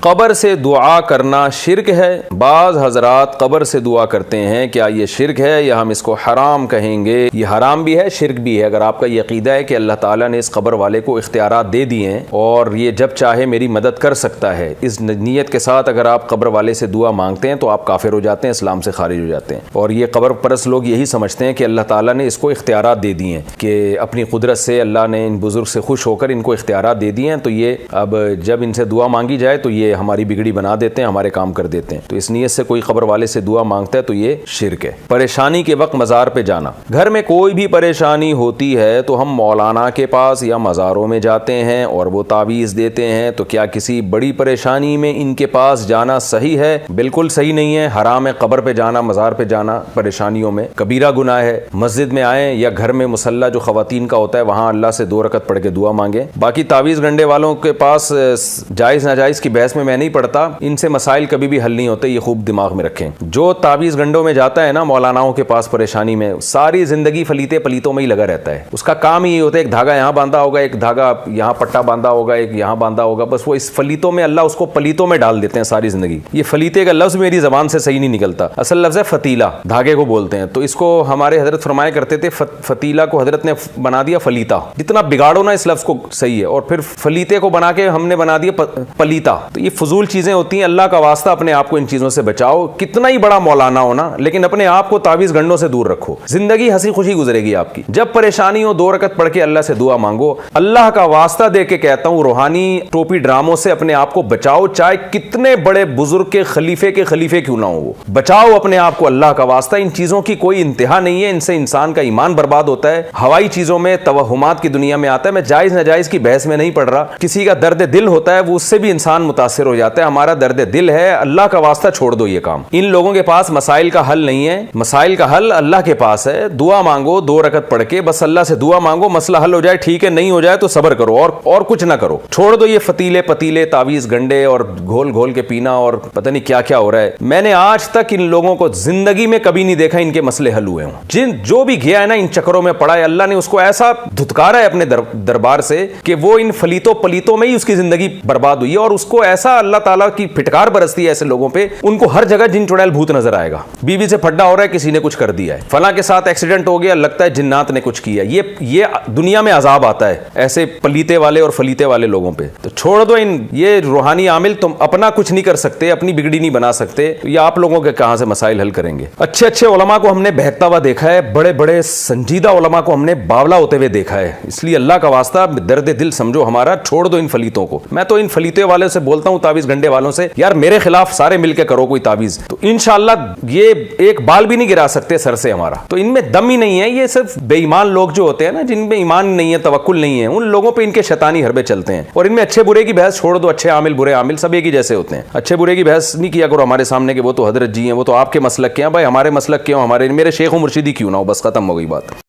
कब्र से दुआ करना शिरक है। बाज़ हजरात कब्र से दुआ करते हैं, क्या ये शिरक है या हम इसको हराम कहेंगे? ये हराम भी है, शिरक भी है। अगर आपका ये अकीदा है कि अल्लाह ताला ने इस कब्र वाले को इख्तियारात दे दिए हैं और ये जब चाहे मेरी मदद कर सकता है, इस नीयत के साथ अगर आप कब्र वाले से दुआ मांगते हैं तो आप काफिर हो जाते हैं, इस्लाम से खारिज हो जाते हैं। और ये कब्र परस्त लोग यही समझते हैं कि अल्लाह ताला ने इसको इख्तियारात दे दिए हैं, कि अपनी कुदरत से अल्लाह ने इन बुजुर्ग से खुश होकर इनको इख्तियारात दे दिए हैं, तो ये अब जब इनसे दुआ मांगी जाए तो ये हमारी बिगड़ी बना देते हैं, हमारे काम कर देते हैं। तो इस नीयत से कोई कब्र वाले से दुआ मांगता है तो ये शिरक है। परेशानी के वक्त मज़ार पे जाना। घर में कोई भी परेशानी होती है तो हम मौलाना के पास या मज़ारों में जाते हैं और वो तावीज़ देते हैं। तो क्या किसी बड़ी परेशानी में इनके पास जाना सही है? बिल्कुल सही नहीं है, हराम है। कब्र पे जाना, मज़ार पे जाना परेशानियों में कबीरा गुनाह है। मस्जिद में आए या घर में मुसल्ला जो ख़वातीन का होता है वहाँ अल्लाह से 2 रकत पढ़ के दुआ मांगे। बाकी तावीज़ गंडे वालों के पास जायज़ नाजायज़ की बहस में मैं नहीं पढ़ता, इनसे मसाइल कभी भी हल नहीं होते, ये खूब दिमाग में रखें। जो तावीज़ गंडों में जाता है ना मौलानाओं के पास परेशानी में, सारी जिंदगी फलीते पलीतों में ही लगा रहता है। उसका काम ही ये होता है, एक धागा यहाँ बांधा होगा, एक धागा यहाँ पट्टा बांधा होगा, एक यहाँ बांधा होगा, बस वो इस फलीतों में अल्लाह उसको पलीतों में डाल देते हैं सारी जिंदगी। ये फलीते का लफ्ज मेरी जबान से सही नहीं निकलता, असल लफ्ज है फतीला, धागे को बोलते हैं। तो इसको हमारे हजरत फरमाया करते थे, फतीला को हजरत ने बना दिया फलीता। जितना बिगाड़ो ना इस लफ्ज को सही है, और फिर फलीते को बना के हमने बना दिया पलीता। तो ये फजूल चीजें होती हैं। अल्लाह का वास्ता अपने आप को इन चीजों से बचाओ। कितना ही बड़ा मौलाना हो ना, लेकिन अपने आप को तावीज गंडों से दूर रखो, जिंदगी हंसी खुशी गुजरेगी आपकी। जब परेशानी हो 2 रकत पढ़ के अल्लाह से दुआ मांगो। अल्लाह का वास्ता दे के कहता हूं, रूहानी टोपी ड्रामों से अपने आप को बचाओ, चाहे कितने बड़े बुजुर्ग के खलीफे क्यों ना हो, वो बचाओ अपने आप को। अल्लाह का वास्ता, इन चीजों की कोई इंतहा नहीं है, इनसे इंसान का ईमान बर्बाद होता है। हवाई चीजों में, तवहुमात की दुनिया में आता है। मैं जायज नाजायज की बहस में नहीं पढ़ रहा। किसी का दर्द दिल होता है, वो उससे भी इंसान मुतासिर हो जाता है। हमारा दर्द दिल है, अल्लाह का वास्ता छोड़ दो ये काम। इन लोगों के पास मसाइल का हल नहीं है, मसाइल का हल अल्लाह के पास है। दुआ मांगो 2 रकत पढ़ के, बस अल्लाह से दुआ मांगो, मसला हल हो जाए ठीक है, नहीं हो जाए तो सब्र करो, और कुछ ना करो। छोड़ दो ये फतीले पतीले तावीज गंडे और घोल घोल के पीना और पता नहीं क्या क्या हो रहा है। मैंने आज तक इन लोगों को जिंदगी में कभी नहीं देखा इनके मसले हल हुए हों। जो भी गया है ना इन चक्करों में पड़ा है, अल्लाह ने उसको ऐसा धुतकारा है अपने दरबार से कि वो इन फलीतों पलीतों में ही उसकी जिंदगी बर्बाद हुई है। और उसको ऐसा अल्लाह ताला की फिटकार बरसती है ऐसे लोगों पे, उनको हर जगह जिन चुड़ैल भूत नजर आएगा। बीवी से फड्डा हो रहा है, किसी ने कुछ कर दिया है, फला के साथ एक्सीडेंट हो गया, लगता है जिन्नात ने कुछ किया। ये दुनिया में अजाब आता है ऐसे पलीते वाले और फलीते वाले लोगों पे। तो छोड़ दो ये रूहानी आमिल। तुम अपना कुछ नहीं कर सकते, अपनी बिगड़ी नहीं बना सकते, तो ये आप लोगों के कहां से मसाइल हल करेंगे? अच्छे अच्छे उलमा को हमने बहकता हुआ देखा है, बड़े बड़े संजीदा उलमा को हमने बावला होते हुए देखा है। इसलिए अल्लाह का वास्ता दर्द दिल समझो हमारा, छोड़ दो इन फलीतों को। मैं तो इन फलीते वाले से बोलता हूं, तावीज गंडे वालों से, यार मेरे खिलाफ सारे मिलकर करो कोई तावीज, तो इंशाअल्लाह ये एक बाल भी नहीं गिरा सकते सर से हमारा। तो इनमें दम ही नहीं है। ये सिर्फ बेईमान लोग जो होते हैं ना, जिनमें ईमान नहीं है, तवक्कुल नहीं है, उन लोगों पे इनके शैतानी हरबे चलते हैं। और इनमें अच्छे बुरे की बहस छोड़ दो, अच्छे आमिल बुरे आमिल सब एक ही जैसे होते हैं। अच्छे बुरे की बहस नहीं किया करो हमारे सामने कि वो तो हजरत जी हैं, वो तो आपके मसलक के हैं। भाई हमारे मसलक के हो, मेरे शेख मुर्शिदी क्यों ना हो, बस खत्म हो गई बात।